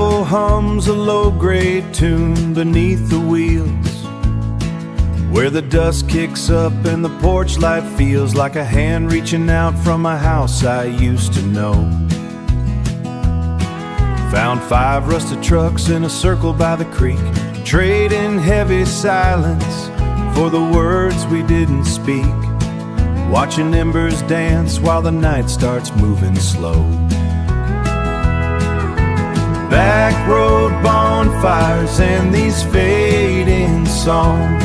gravel hums a low-grade tune beneath the wheels, where the dust kicks up and the porch light feels like a hand reaching out from a house I used to know. Found 5 rusted trucks in a circle by the creek, trading heavy silence for the words we didn't speak, watching embers dance while the night starts moving slow. Backroad bonfires and these fading songs,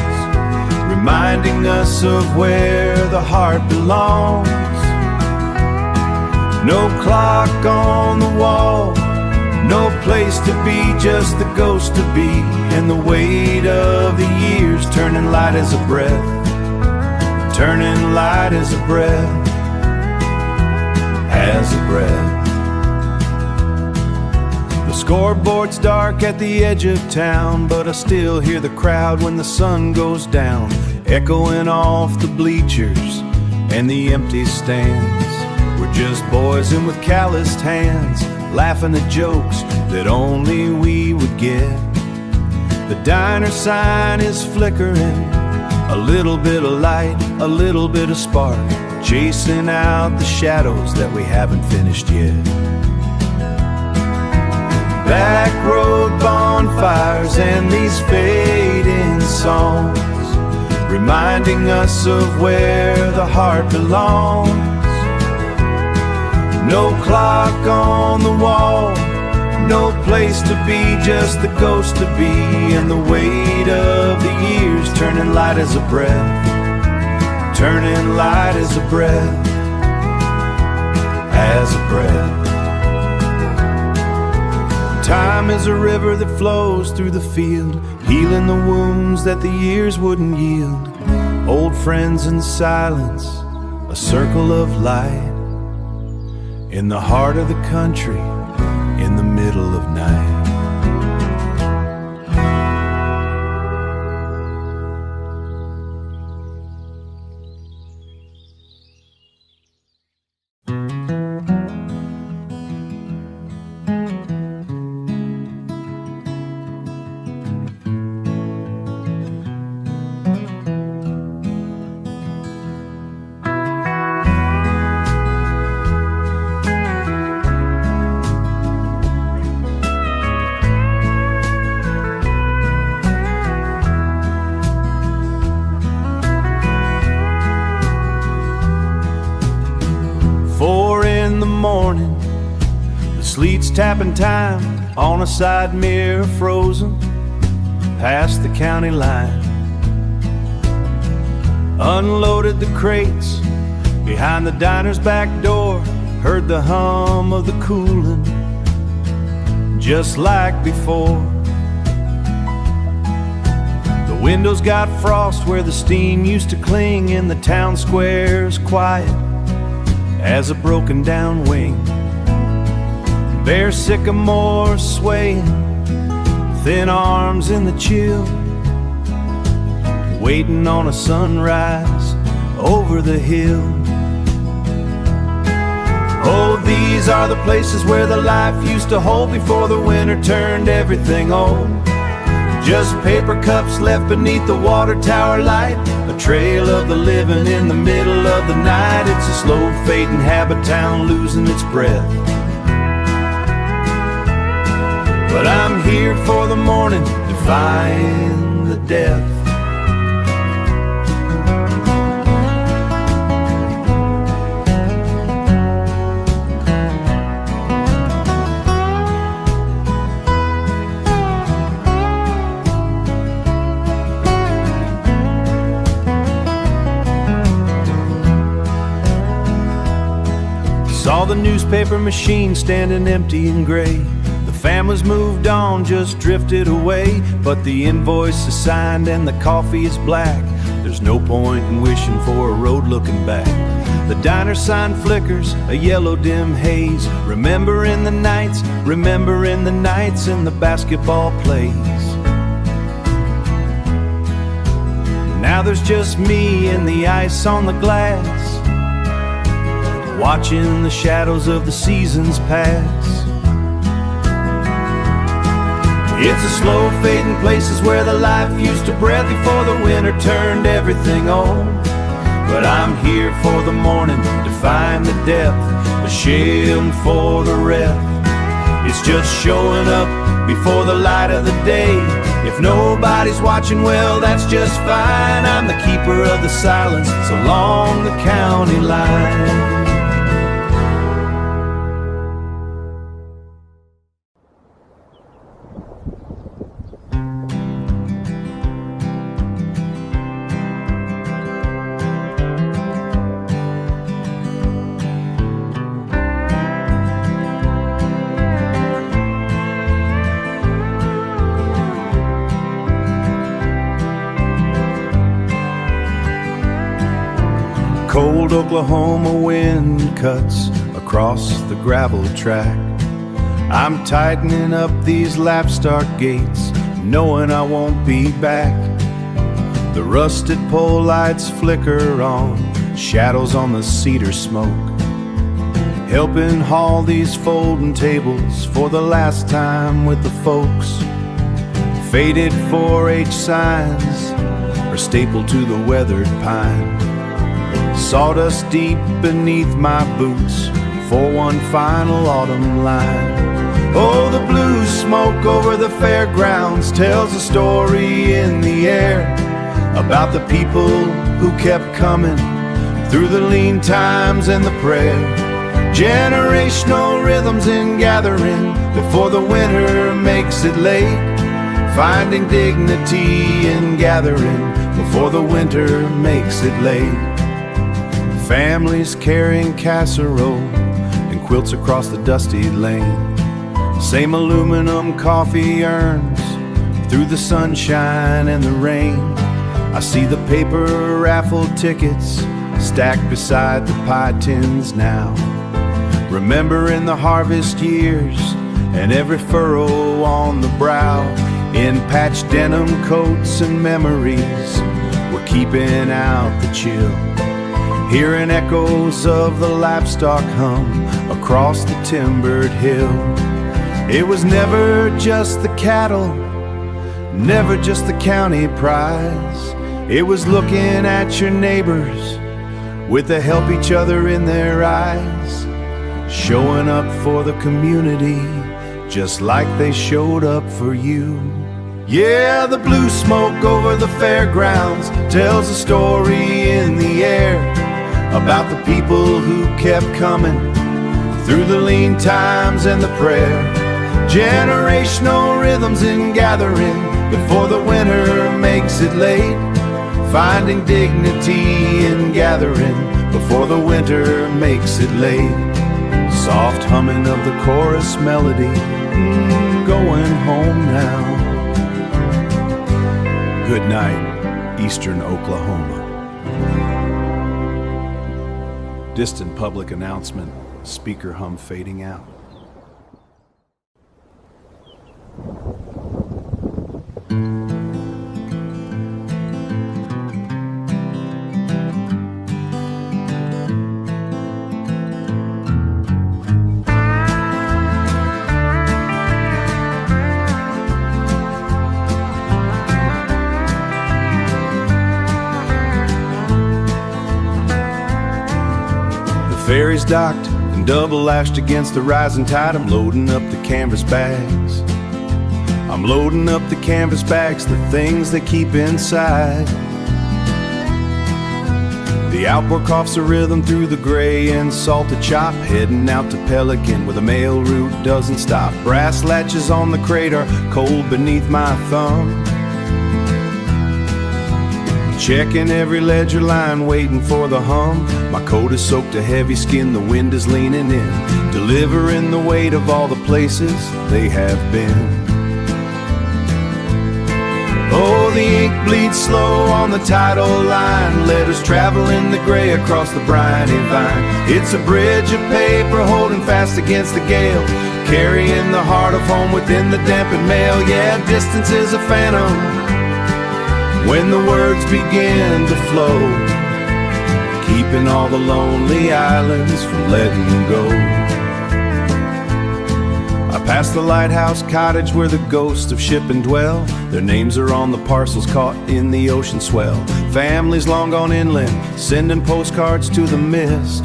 reminding us of where the heart belongs. No clock on the wall, no place to be, just the ghost to be, and the weight of the years turning light as a breath, turning light as a breath, as a breath. The scoreboard's dark at the edge of town, but I still hear the crowd when the sun goes down, echoing off the bleachers and the empty stands. We're just boys in with calloused hands, laughing at jokes that only we would get. The diner sign is flickering, a little bit of light, a little bit of spark, chasing out the shadows that we haven't finished yet. Backroad bonfires and these fading songs, reminding us of where the heart belongs. No clock on the wall, no place to be, just the ghost to be, and the weight of the years turning light as a breath, turning light as a breath, as a breath. Time is a river that flows through the field, healing the wounds that the years wouldn't yield. Old friends in silence, a circle of light, in the heart of the country, in the middle of night. Sleet's tapping time on a side mirror, frozen past the county line. Unloaded the crates behind the diner's back door, heard the hum of the cooling just like before. The windows got frost where the steam used to cling, and the town square's quiet as a broken down wing. Bare sycamores swaying, thin arms in the chill, waiting on a sunrise over the hill. Oh, these are the places where the life used to hold before the winter turned everything old. Just paper cups left beneath the water tower light, a trail of the living in the middle of the night. It's a slow fading habit town losing its breath. But I'm here for the morning, defying the death. Saw the newspaper machine standing empty and gray. Families moved on, just drifted away, but the invoice is signed and the coffee is black. There's no point in wishing for a road looking back. The diner sign flickers, a yellow dim haze, remembering the nights in the basketball plays. Now there's just me and the ice on the glass, watching the shadows of the seasons pass. It's the slow fading places where the life used to breathe before the winter turned everything on. But I'm here for the morning to find the depth, a shilling for the rest. It's just showing up before the light of the day. If nobody's watching, well, that's just fine. I'm the keeper of the silence along the county line. Cold Oklahoma wind cuts across the gravel track. I'm tightening up these lap start gates, knowing I won't be back. The rusted pole lights flicker on, shadows on the cedar smoke. Helping haul these folding tables for the last time with the folks. Faded 4-H signs are stapled to the weathered pine. Sawdust deep beneath my boots for one final autumn line. Oh, the blue smoke over the fairgrounds tells a story in the air about the people who kept coming through the lean times and the prayer. Generational rhythms in gathering before the winter makes it late. Finding dignity in gathering before the winter makes it late. Families carrying casserole and quilts across the dusty lane. Same aluminum coffee urns through the sunshine and the rain. I see the paper raffle tickets stacked beside the pie tins now. Remembering the harvest years and every furrow on the brow. In patched denim coats and memories, we're keeping out the chill. Hearing echoes of the livestock hum across the timbered hill. It was never just the cattle, never just the county prize. It was looking at your neighbors with the help each other in their eyes. Showing up for the community just like they showed up for you. Yeah, the blue smoke over the fairgrounds tells a story in the air about the people who kept coming through the lean times and the prayer. Generational rhythms in gathering before the winter makes it late. Finding dignity in gathering before the winter makes it late. Soft humming of the chorus melody, going home now. Good night, Eastern Oklahoma. Distant public announcement, speaker hum fading out. Ferry's docked and double lashed against the rising tide. I'm loading up the canvas bags. I'm loading up the canvas bags, the things they keep inside. The outboard coughs a rhythm through the gray and salted chop. Heading out to Pelican where the mail route doesn't stop. Brass latches on the crate are cold beneath my thumb. Checking every ledger line, waiting for the hum. My coat is soaked to heavy skin, the wind is leaning in, delivering the weight of all the places they have been. Oh, the ink bleeds slow on the tidal line, letters travel in the gray across the briny vine. It's a bridge of paper holding fast against the gale, carrying the heart of home within the dampened mail. Yeah, distance is a phantom when the words begin to flow, keeping all the lonely islands from letting go. I passed the lighthouse cottage where the ghosts of shipping dwell. Their names are on the parcels caught in the ocean swell. Families long gone inland, sending postcards to the mist.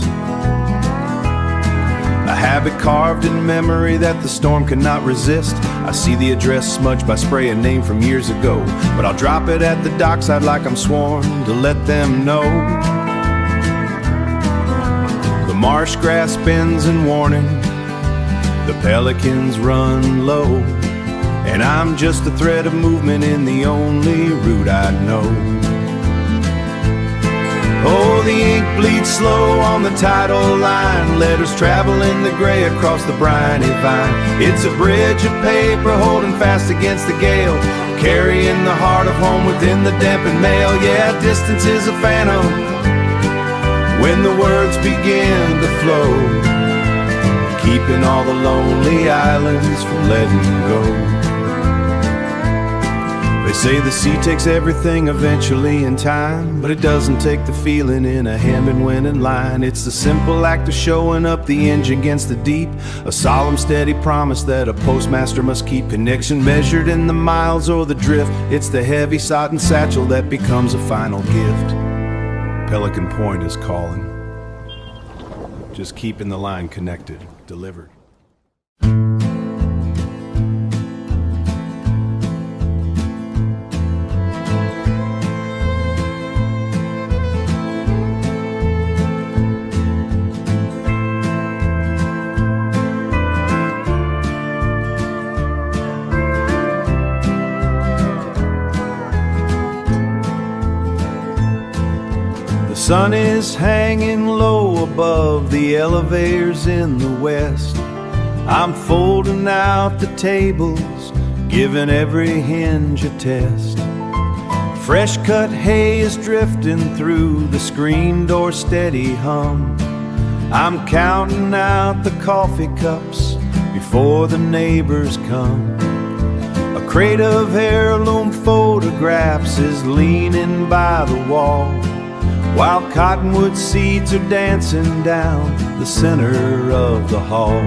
A habit carved in memory that the storm cannot resist. I see the address smudged by spray, a name from years ago, but I'll drop it at the dockside like I'm sworn to let them know. The marsh grass bends in warning, the pelicans run low, and I'm just a thread of movement in the only route I know. Oh, the ink bleeds slow on the tidal line, letters travel in the gray across the briny vine. It's a bridge of paper holding fast against the gale, carrying the heart of home within the dampened mail. Yeah, distance is a phantom when the words begin to flow, keeping all the lonely islands from letting go. They say the sea takes everything eventually in time, but it doesn't take the feeling in a hand and winning line. It's the simple act of showing up the engine against the deep, a solemn steady promise that a postmaster must keep. Connection measured in the miles or the drift. It's the heavy sodden satchel that becomes a final gift. Pelican Point is calling, just keeping the line connected, delivered. The sun is hanging low above the elevators in the west. I'm folding out the tables, giving every hinge a test. Fresh cut hay is drifting through the screen door steady hum. I'm counting out the coffee cups before the neighbors come. A crate of heirloom photographs is leaning by the wall, while cottonwood seeds are dancing down the center of the hall.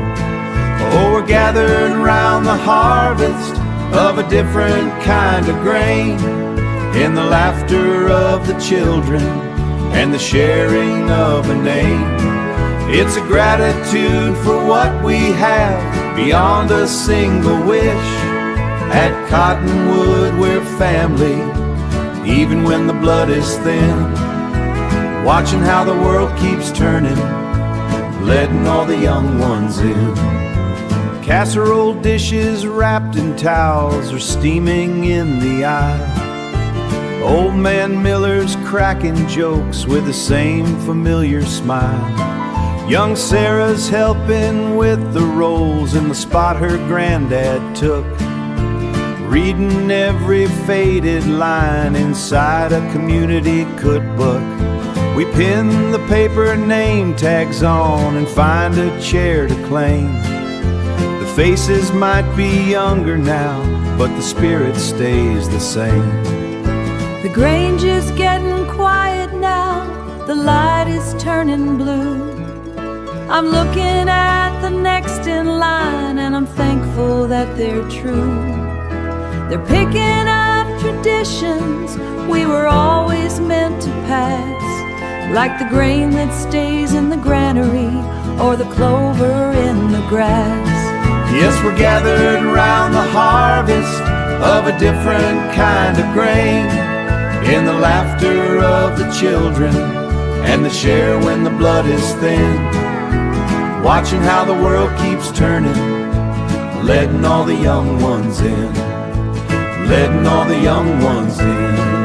Oh, we're gathered around the harvest of a different kind of grain, in the laughter of the children and the sharing of a name. It's a gratitude for what we have beyond a single wish. At Cottonwood we're family, even when the blood is thin, watching how the world keeps turning, letting all the young ones in. Casserole dishes wrapped in towels are steaming in the aisle. Old man Miller's cracking jokes with the same familiar smile. Young Sarah's helping with the rolls in the spot her granddad took, reading every faded line inside a community cookbook. We pin the paper name tags on and find a chair to claim. The faces might be younger now, but the spirit stays the same. The grange is getting quiet now, the light is turning blue. I'm looking at the next in line and I'm thankful that they're true. They're picking up traditions we were always meant to pass, like the grain that stays in the granary or the clover in the grass. Yes, we're gathered around the harvest of a different kind of grain, in the laughter of the children and the share when the blood is thin, watching how the world keeps turning, letting all the young ones in, letting all the young ones in.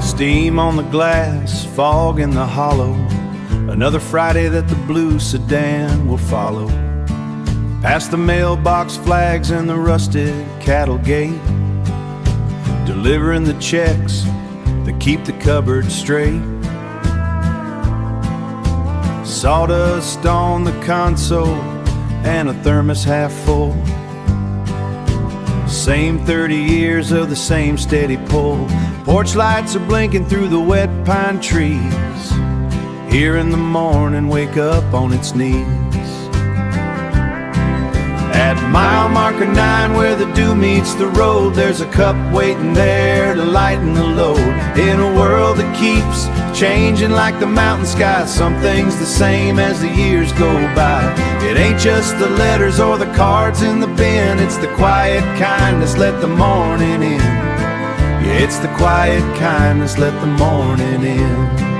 Steam on the glass, fog in the hollow, another Friday that the blue sedan will follow. Past the mailbox flags and the rusted cattle gate, delivering the checks that keep the cupboard straight. Sawdust on the console and a thermos half full. Same 30 years of the same steady pull. Porch lights are blinking through the wet pine trees. Here in the morning, wake up on its knees. At mile marker 9, where the dew meets the road, there's a cup waiting there to lighten the load. In a world that keeps changing like the mountain sky, some things the same as the years go by. It ain't just the letters or the cards in the bin, it's the quiet kindness, let the morning in. Yeah, it's the quiet kindness, let the morning in.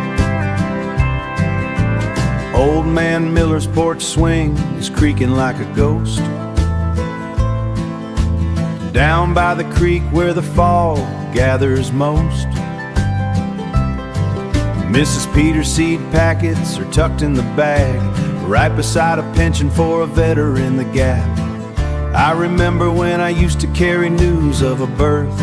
Old man Miller's porch swing is creaking like a ghost. Down by the creek where the fall gathers most, Mrs. Peter's seed packets are tucked in the bag, right beside a pension for a veteran in the Gap. I remember when I used to carry news of a birth.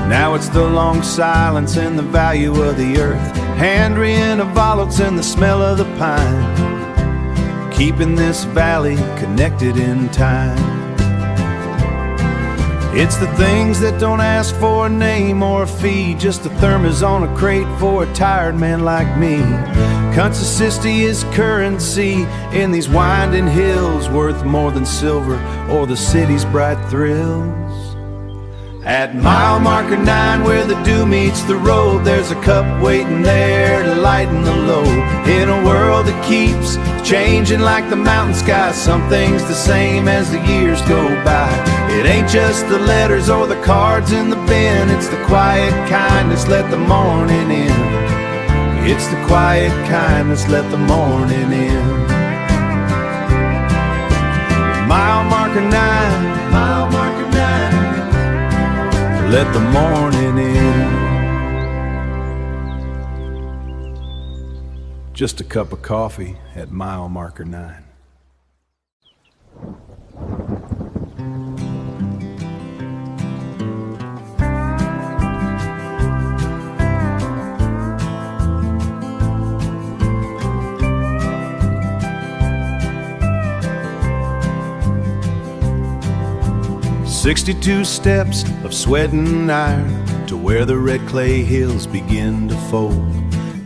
Now it's the long silence and the value of the earth, hand-wringing of olives and the smell of the pine, keeping this valley connected in time. It's the things that don't ask for a name or a fee, just a thermos on a crate for a tired man like me. Consistency is currency in these winding hills, worth more than silver or the city's bright thrills. At mile marker 9, where the dew meets the road, there's a cup waiting there to lighten the load. In a world that keeps changing like the mountain sky, some things the same as the years go by. It ain't just the letters or the cards in the bin, it's the quiet kindness, let the morning in. It's the quiet kindness, let the morning in. Mile marker 9, mile marker 9, let the morning in. Just a cup of coffee at mile marker 9. 62 steps of sweat and iron to where the red clay hills begin to fold.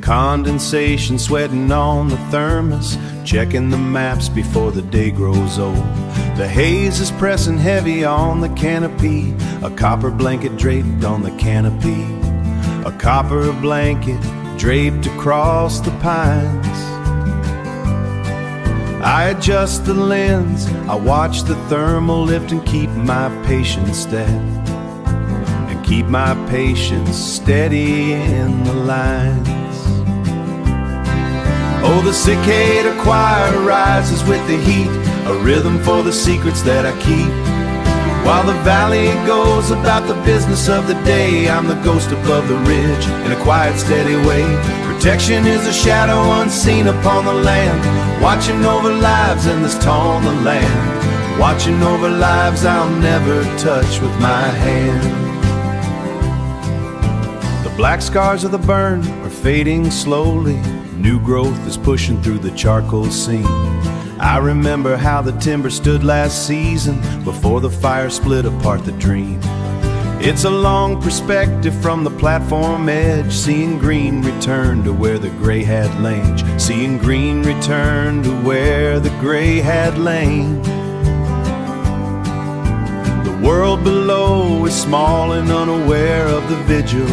Condensation sweating on the thermos, checking the maps before the day grows old. The haze is pressing heavy on the canopy, a copper blanket draped on the canopy, a copper blanket draped across the pines. I adjust the lens, I watch the thermal lift and keep my patience steady, and keep my patience steady in the lines. Oh, the cicada choir rises with the heat, a rhythm for the secrets that I keep. While the valley goes about the business of the day, I'm the ghost above the ridge in a quiet, steady way. Protection is a shadow unseen upon the land, watching over lives in this tall land, watching over lives I'll never touch with my hand. The black scars of the burn are fading slowly, new growth is pushing through the charcoal seam. I remember how the timber stood last season before the fire split apart the dream. It's a long perspective from the platform edge, seeing green return to where the gray had lain, seeing green return to where the gray had lain. The world below is small and unaware of the vigil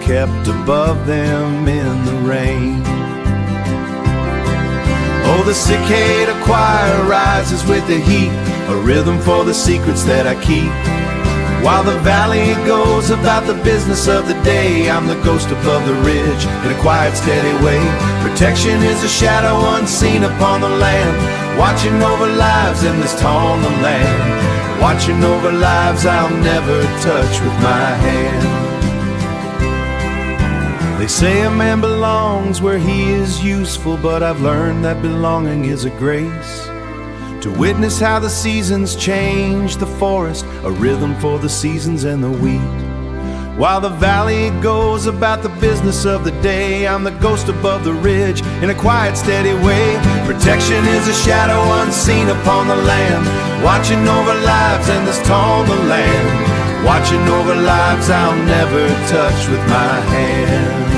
kept above them in the rain. Oh, the cicada choir rises with the heat, a rhythm for the secrets that I keep. While the valley goes about the business of the day, I'm the ghost above the ridge in a quiet, steady way. Protection is a shadow unseen upon the land, watching over lives in this tall land, watching over lives I'll never touch with my hand. They say a man belongs where he is useful, but I've learned that belonging is a grace. to witness how the seasons change the forest, a rhythm for the seasons and the wheat. While the valley goes about the business of the day, I'm the ghost above the ridge in a quiet, steady way. Protection is a shadow unseen upon the land, watching over lives and this tall the land, watching over lives I'll never touch with my hand.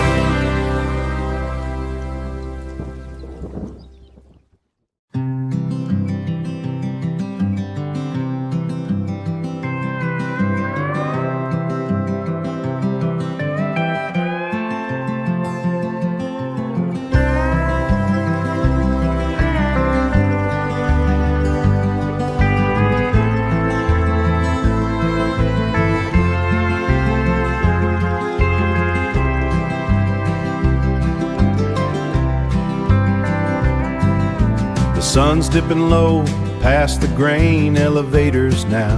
Sun's dipping low past the grain elevators now.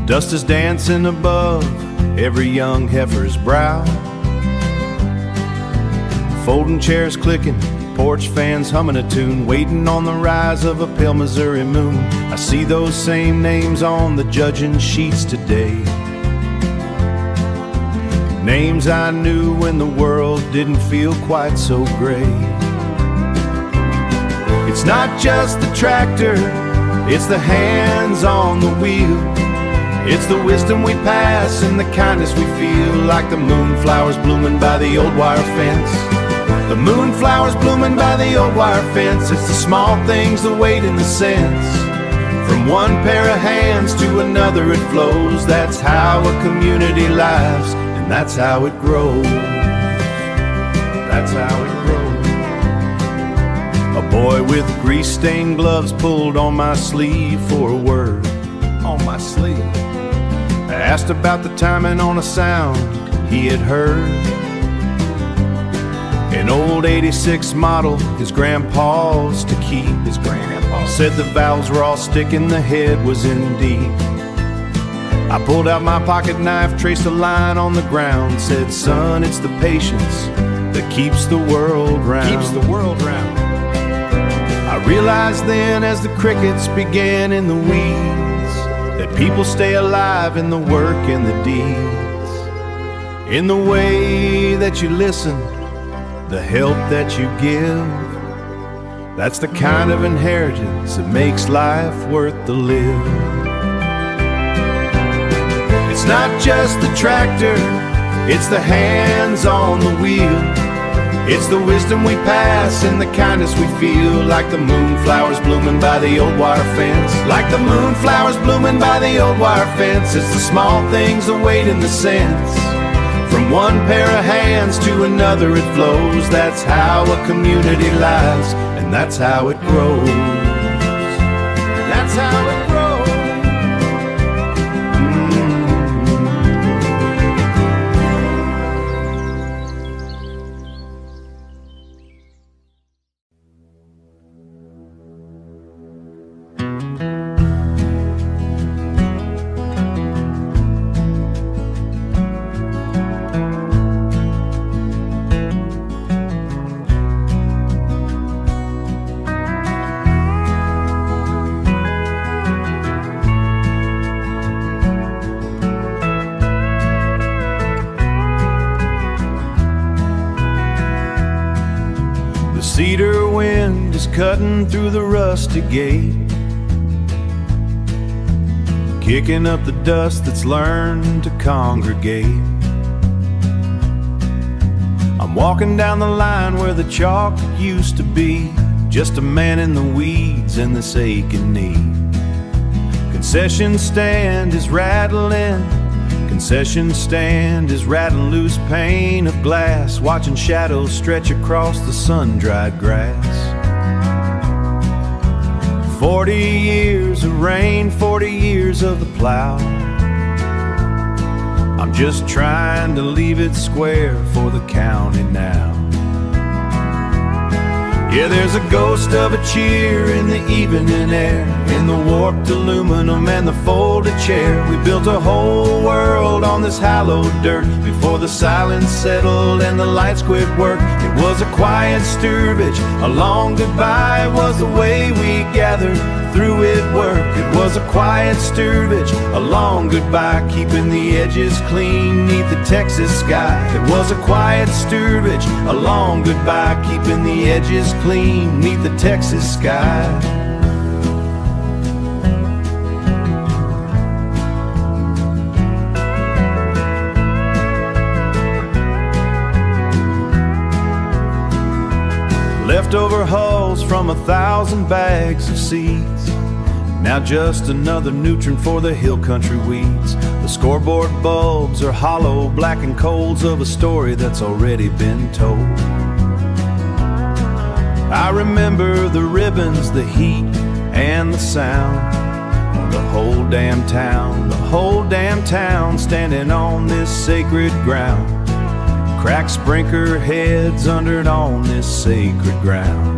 Dust is dancing above every young heifer's brow. Folding chairs clicking, porch fans humming a tune, waiting on the rise of a pale Missouri moon. I see those same names on the judging sheets today, names I knew when the world didn't feel quite so gray. It's not just the tractor, it's the hands on the wheel. It's the wisdom we pass and the kindness we feel, like the moonflowers blooming by the old wire fence. The moonflowers blooming by the old wire fence. It's the small things, the weight and the sense. From one pair of hands to another it flows. That's how a community lives, and that's how it grows. That's how it grows. A boy with grease-stained gloves pulled on my sleeve for a word. On my sleeve. I asked about the timing on a sound he had heard. An old 86 model, his grandpa's to keep. His grandpa said the valves were all sticking, the head was in deep. I pulled out my pocket knife, traced a line on the ground, said, son, it's the patience that keeps the world round. Keeps the world round. I realized then as the crickets began in the weeds that people stay alive in the work and the deeds. In the way that you listen, the help that you give, that's the kind of inheritance that makes life worth the live. It's not just the tractor, it's the hands on the wheel. It's the wisdom we pass and the kindness we feel, like the moonflowers blooming by the old wire fence. Like the moonflowers blooming by the old wire fence. It's the small things, the weight and the sense. From one pair of hands to another it flows. That's how a community lives, and that's how it grows. That's how it grows. Cedar wind is cutting through the rusty gate, kicking up the dust that's learned to congregate. I'm walking down the line where the chalk used to be, just a man in the weeds and this aching knee. Concession stand is rattling, concession stand is rattling loose pane of glass, watching shadows stretch across the sun-dried grass. 40 years of rain, 40 years of the plow. I'm just trying to leave it square for the county now. Yeah, there's a ghost of a cheer in the evening air, in the warped aluminum and the folded chair. We built a whole world on this hallowed dirt before the silence settled and the lights quit work. It was a quiet sturbage, a long goodbye was the way we gathered through it work. It was a quiet sturbage, a long goodbye, keeping the edges clean neath the Texas sky. It was a quiet sturbage, a long goodbye, keeping the edges clean neath the Texas sky. Leftover hulls from 1,000 bags of seeds, now just another nutrient for the hill country weeds. The scoreboard bulbs are hollow blackened coals of a story that's already been told. I remember the ribbons, the heat, and the sound of the whole damn town standing on this sacred ground. Cracked sprinkler heads under it on this sacred ground.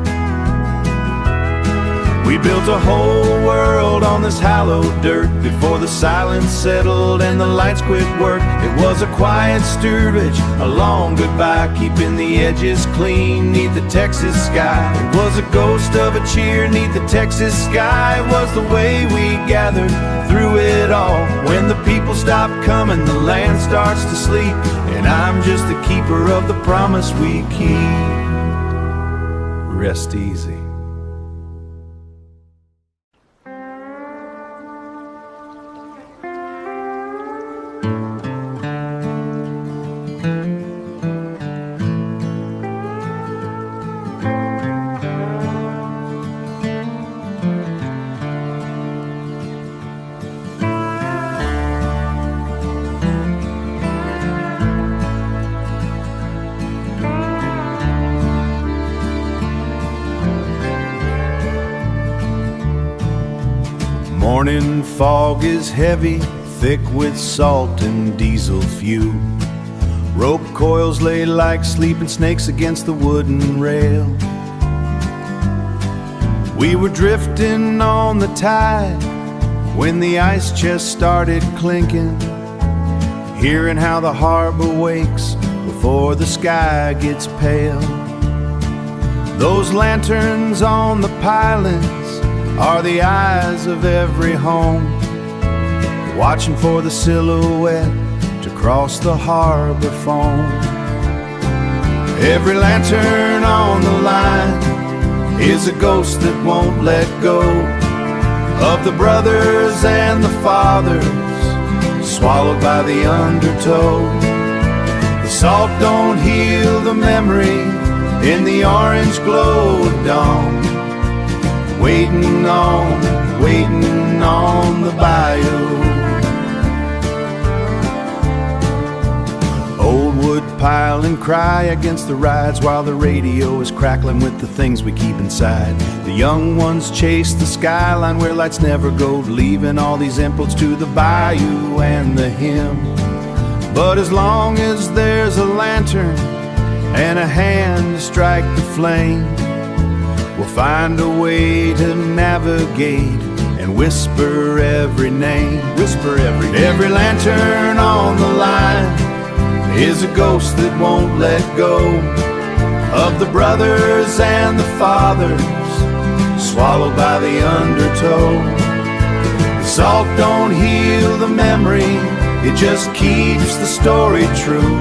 We built a whole world on this hallowed dirt before the silence settled and the lights quit work. It was a quiet sturbage, a long goodbye, keeping the edges clean neath the Texas sky. It was a ghost of a cheer neath the Texas sky. It was the way we gathered through it all. When the people stop coming, the land starts to sleep, and I'm just the keeper of the promise we keep. Rest easy. Morning fog is heavy, thick with salt and diesel fuel. Rope coils lay like sleeping snakes against the wooden rail. We were drifting on the tide when the ice chest started clinking, hearing how the harbor wakes before the sky gets pale. Those lanterns on the pilings are the eyes of every home, watching for the silhouette to cross the harbor foam. Every lantern on the line is a ghost that won't let go of the brothers and the fathers, swallowed by the undertow. The salt don't heal the memory in the orange glow of dawn, waiting on the bayou. Old wood pile and cry against the rides while the radio is crackling with the things we keep inside. The young ones chase the skyline where lights never go, leaving all these inputs to the bayou and the hymn. But as long as there's a lantern and a hand to strike the flame, we'll find a way to navigate and whisper every name. Whisper every name. Every lantern on the line is a ghost that won't let go of the brothers and the fathers, swallowed by the undertow. The salt don't heal the memory, it just keeps the story true.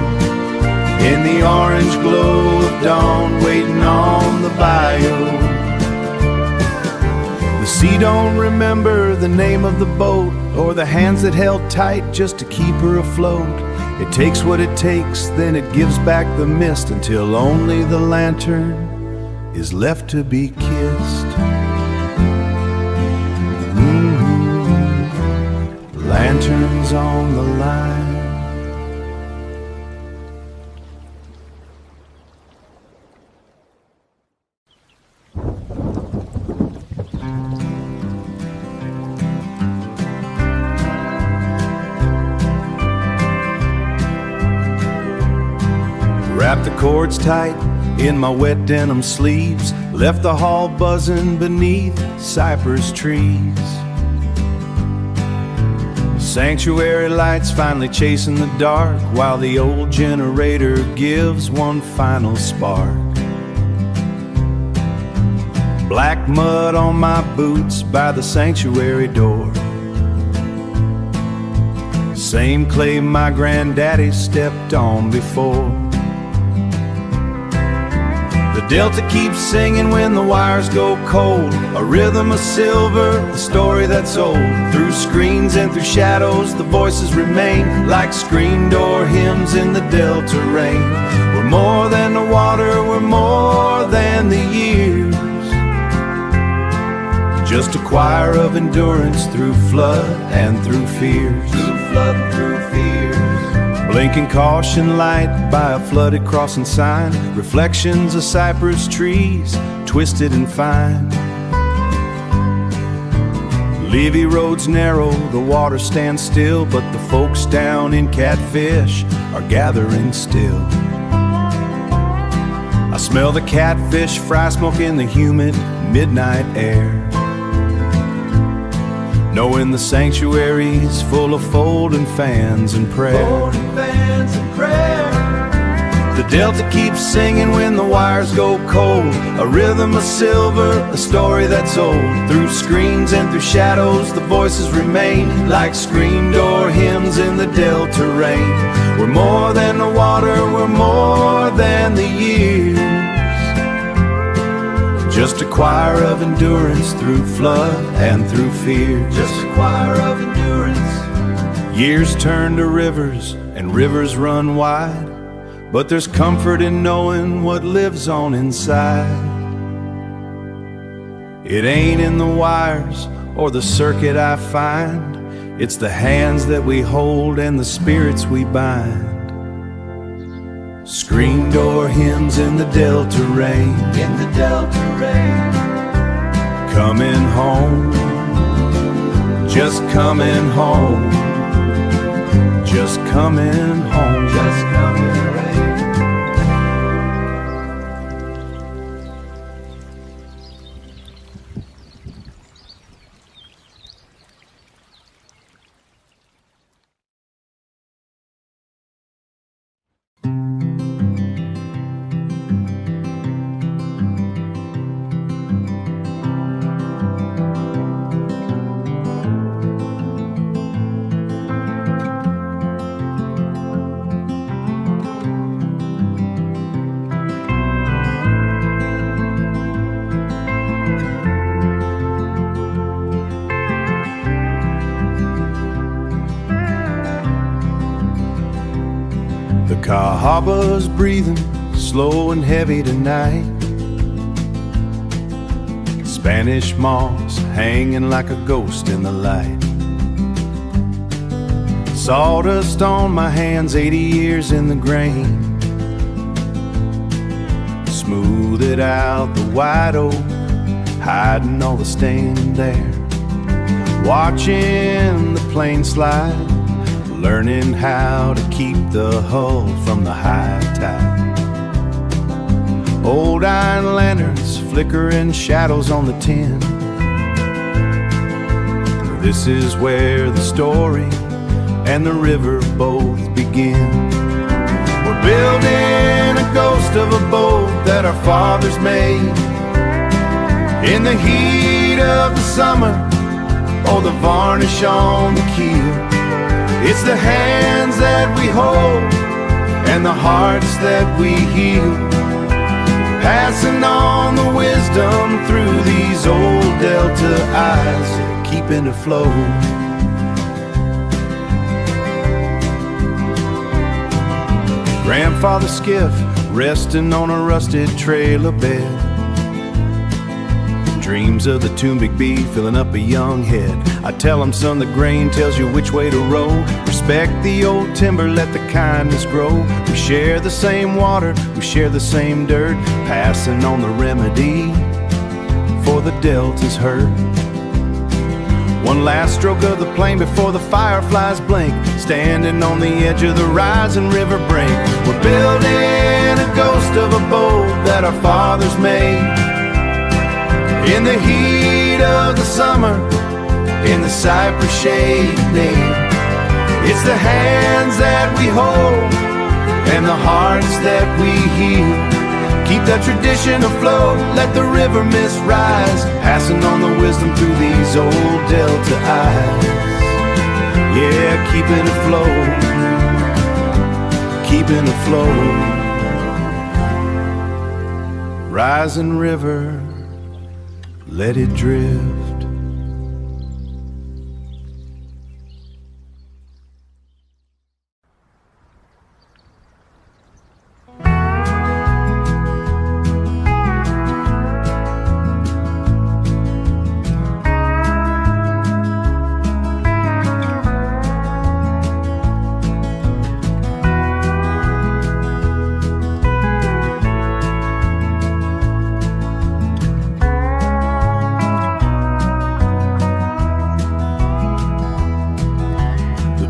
In the orange glow of dawn, waiting on the bayou. The sea don't remember the name of the boat or the hands that held tight just to keep her afloat. It takes what it takes, then it gives back the mist until only the lantern is left to be kissed. Lanterns on the line. Wrap the cords tight in my wet denim sleeves, left the hall buzzing beneath cypress trees. Sanctuary lights finally chasing the dark, while the old generator gives one final spark. Black mud on my boots by the sanctuary door, same clay my granddaddy stepped on before. The Delta keeps singing when the wires go cold, a rhythm of silver, a story that's old. Through screens and through shadows the voices remain, like screen door hymns in the Delta rain. We're more than the water, we're more than the years, just a choir of endurance through flood and through fears. Through flood and through fears. Blinking caution light by a flooded crossing sign, reflections of cypress trees twisted and fine. Levee roads narrow, the water stands still, but the folks down in Catfish are gathering still. I smell the catfish fry smoke in the humid midnight air, knowing the sanctuary's full of folding fans and prayer. Folding fans and prayer. The Delta keeps singing when the wires go cold, a rhythm of silver, a story that's old. Through screens and through shadows the voices remain, like screen door hymns in the Delta rain. We're more than the water, we're more than the years, just a choir of endurance through flood and through fear. Just a choir of endurance. Years turn to rivers and rivers run wide, but there's comfort in knowing what lives on inside. It ain't in the wires or the circuit I find, it's the hands that we hold and the spirits we bind. Screen door hymns in the Delta rain, in the Delta rain. Coming home, just coming home, just coming home, just coming home. Cahaba's breathing slow and heavy tonight, Spanish moss hanging like a ghost in the light. Sawdust on my hands, 80 years in the grain. Smooth it out the white oak, hiding all the stain there. Watching the plane slide, learning how to keep the hull from the high tide. Old iron lanterns flickering shadows on the tin. This is where the story and the river both begin. We're building a ghost of a boat that our fathers made in the heat of the summer. Oh, the varnish on the keel, it's the hands that we hold and the hearts that we heal, passing on the wisdom through these old Delta eyes, keeping it afloat. Grandfather's skiff resting on a rusted trailer bed, dreams of the Toombic bee filling up a young head. I tell him, son, the grain tells you which way to row. Respect the old timber, let the kindness grow. We share the same water, we share the same dirt, passing on the remedy for the Delta's hurt. One last stroke of the plane before the fireflies blink, standing on the edge of the rising river brink. We're building a ghost of a boat that our fathers made In the heat of the summer, in the cypress shade near, it's the hands that we hold and the hearts that we heal. Keep that tradition afloat, let the river mist rise, passing on the wisdom through these old delta eyes. Yeah, keeping it afloat, keeping it afloat. Rising river, let it drift.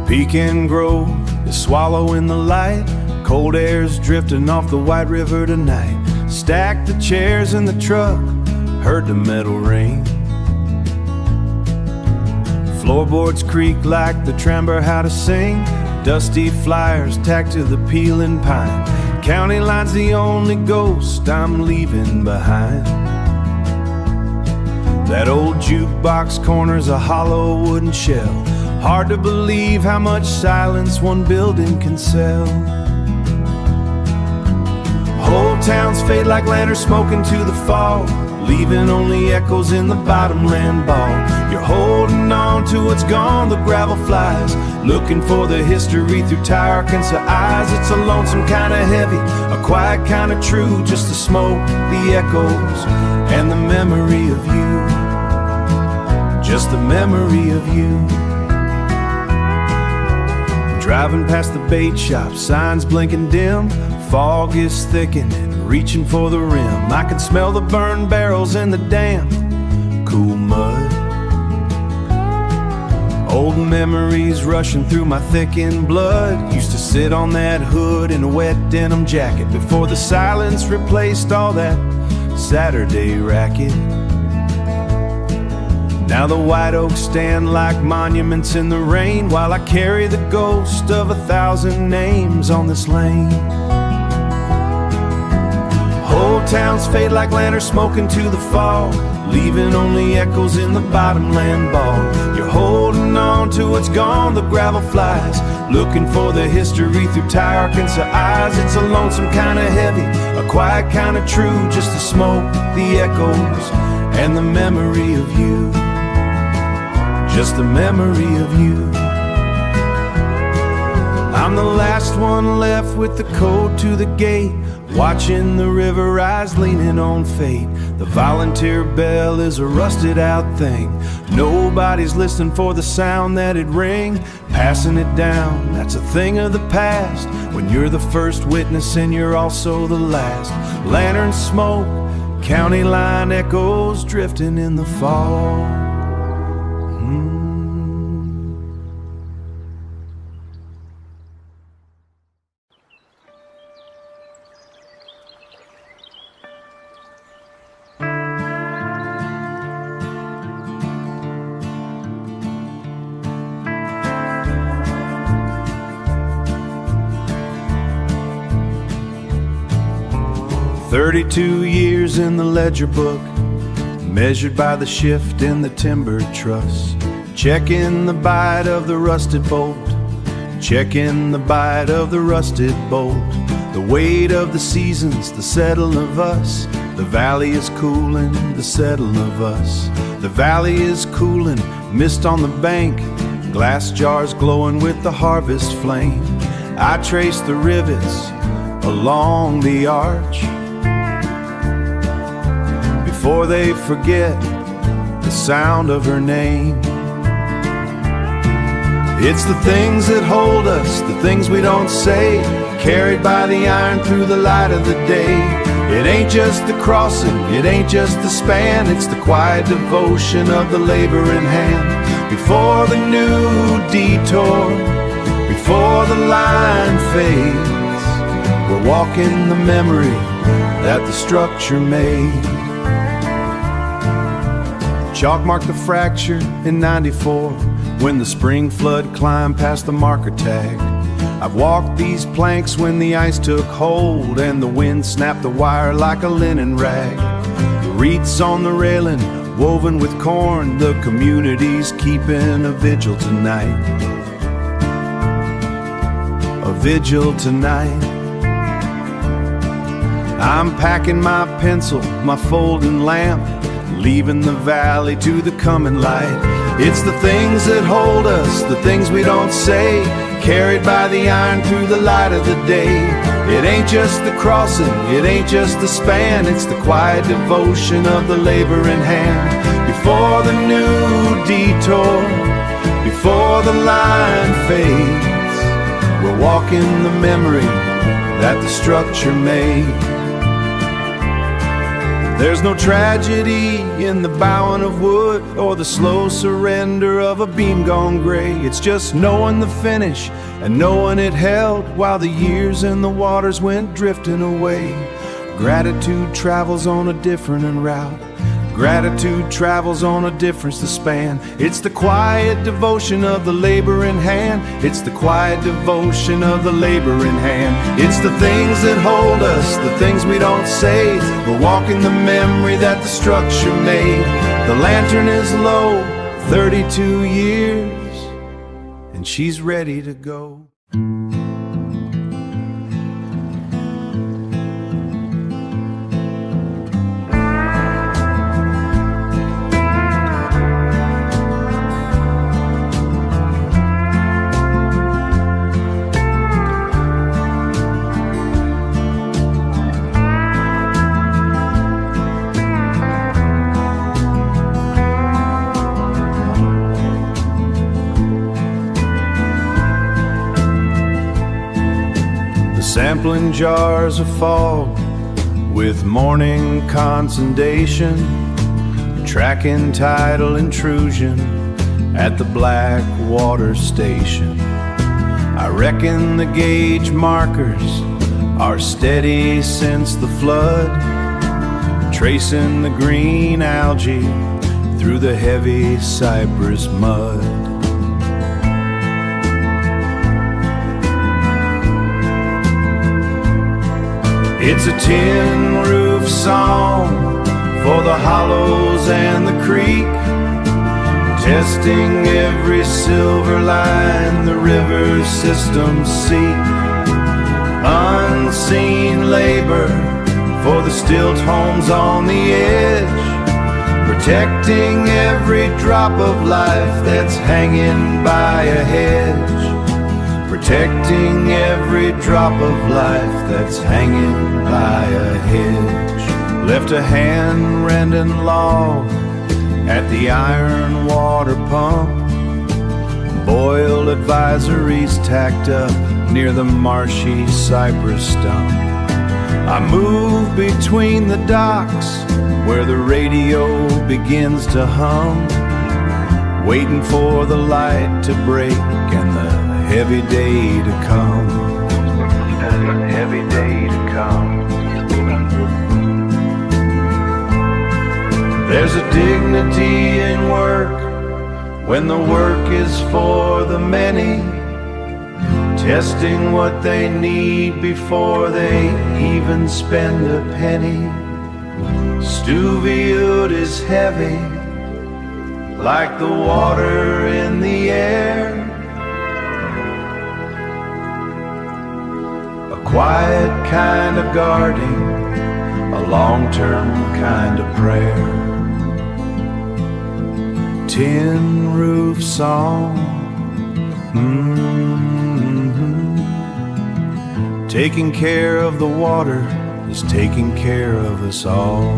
Pecan Grove is swallowing the light. Cold air's drifting off the White River tonight. Stacked the chairs in the truck, heard the metal ring. Floorboards creak like the trember how to sing. Dusty flyers tacked to the peeling pine. County line's the only ghost I'm leaving behind. That old jukebox corner's a hollow wooden shell. Hard to believe how much silence one building can sell. Whole towns fade like lanterns smoke into the fall, leaving only echoes in the bottomland ball. You're holding on to what's gone, the gravel flies, looking for the history through tire Arkansas eyes. It's a lonesome kind of heavy, a quiet kind of true, just the smoke, the echoes, and the memory of you. Just the memory of you. Driving past the bait shop, signs blinking dim. Fog is thickening, reaching for the rim. I can smell the burned barrels in the damp, cool mud. Old memories rushing through my thickened blood. Used to sit on that hood in a wet denim jacket before the silence replaced all that Saturday racket. Now the white oaks stand like monuments in the rain, while I carry the ghost of 1,000 names on this lane. Whole towns fade like lanterns smoke into the fall, leaving only echoes in the bottomland ball. You're holding on to what's gone, the gravel flies, looking for the history through tire Arkansas eyes. It's a lonesome kind of heavy, a quiet kind of true, just the smoke, the echoes, and the memory of you. Just the memory of you. I'm the last one left with the code to the gate, watching the river rise, leaning on fate. The volunteer bell is a rusted out thing. Nobody's listening for the sound that it'd ring. Passing it down, that's a thing of the past, when you're the first witness and you're also the last. Lantern smoke, county line echoes drifting in the fall. 32 years in the ledger book, measured by the shift in the timber truss. Checking the bite of the rusted bolt, checking the bite of the rusted bolt. The weight of the seasons, the settle of us. The valley is cooling, the settle of us. The valley is cooling, mist on the bank, glass jars glowing with the harvest flame. I trace the rivets along the arch before they forget the sound of her name. It's the things that hold us, the things we don't say, carried by the iron through the light of the day. It ain't just the crossing, it ain't just the span, it's the quiet devotion of the laboring hand. Before the new detour, before the line fades, we're walking the memory that the structure made. Chalk marked the fracture in '94 when the spring flood climbed past the marker tag. I've walked these planks when the ice took hold and the wind snapped the wire like a linen rag. The wreaths on the railing woven with corn, the community's keeping a vigil tonight. A vigil tonight. I'm packing my pencil, my folding lamp, leaving the valley to the coming light. It's the things that hold us, the things we don't say, carried by the iron through the light of the day. It ain't just the crossing, it ain't just the span, it's the quiet devotion of the laboring hand. Before the new detour, before the line fades, we're walking the memory that the structure made. There's no tragedy in the bowing of wood or the slow surrender of a beam gone gray. It's just knowing the finish and knowing it held while the years and the waters went drifting away. Gratitude travels on a different route. Gratitude travels on a difference to span. It's the quiet devotion of the laboring hand. It's the quiet devotion of the laboring hand. It's the things that hold us, the things we don't say. We're walking the memory that the structure made. The lantern is low, 32 years, and she's ready to go. Sampling jars of fog with morning condensation, tracking tidal intrusion at the black water station. I reckon the gauge markers are steady since the flood, tracing the green algae through the heavy cypress mud. It's a tin roof song for the hollows and the creek, testing every silver line the river systems seek. Unseen labor for the stilt homes on the edge, protecting every drop of life that's hanging by a hedge. Protecting every drop of life that's hanging by a hedge. Left a hand-rending log at the iron water pump. Boiled advisories tacked up near the marshy cypress stump. I move between the docks where the radio begins to hum, waiting for the light to break and the heavy day to come. Heavy day to come. There's a dignity in work when the work is for the many, testing what they need before they even spend a penny. Stuvioed is heavy like the water in the air. Quiet kind of guarding, a long-term kind of prayer. Tin roof song, taking care of the water is taking care of us all.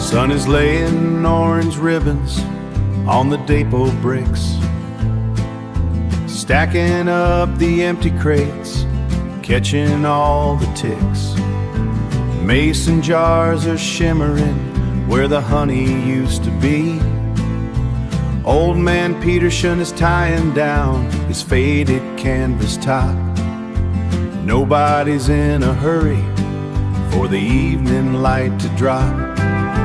Sun is laying orange ribbons on the depot bricks, stacking up the empty crates, catching all the ticks. Mason jars are shimmering where the honey used to be. Old man Peterson is tying down his faded canvas top. Nobody's in a hurry for the evening light to drop.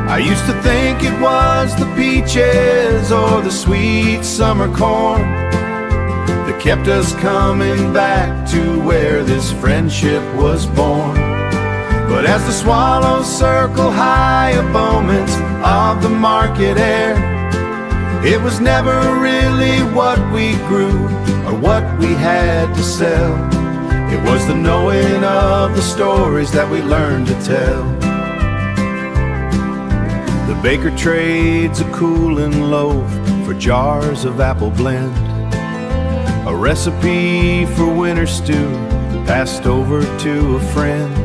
I used to think it was the peaches or the sweet summer corn that kept us coming back to where this friendship was born. But as the swallows circle high a moments of the market air, it was never really what we grew or what we had to sell. It was the knowing of the stories that we learned to tell. The baker trades a cooling loaf for jars of apple blend, a recipe for winter stew passed over to a friend.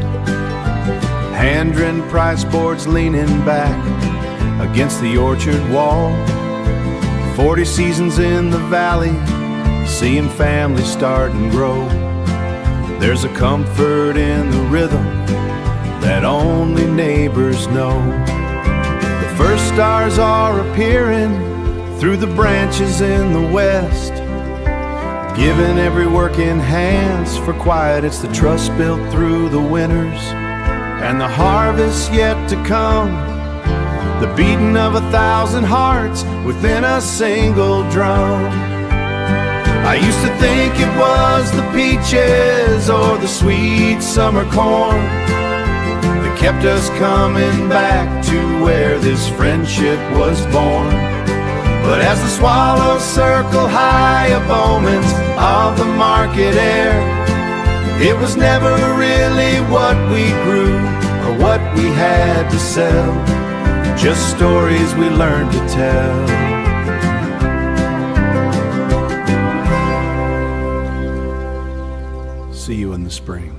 Hand-written price boards leaning back against the orchard wall. 40 seasons in the valley, seeing families start and grow. There's a comfort in the rhythm that only neighbors know. The first stars are appearing through the branches in the west, giving every working hands for quiet. It's the trust built through the winters and the harvest yet to come, the beating of 1,000 hearts within a single drum. I used to think it was the peaches or the sweet summer corn that kept us coming back to where this friendship was born. But as the swallows circle high a moments of the market air, it was never really what we grew or what we had to sell, just stories we learned to tell. See you in the spring.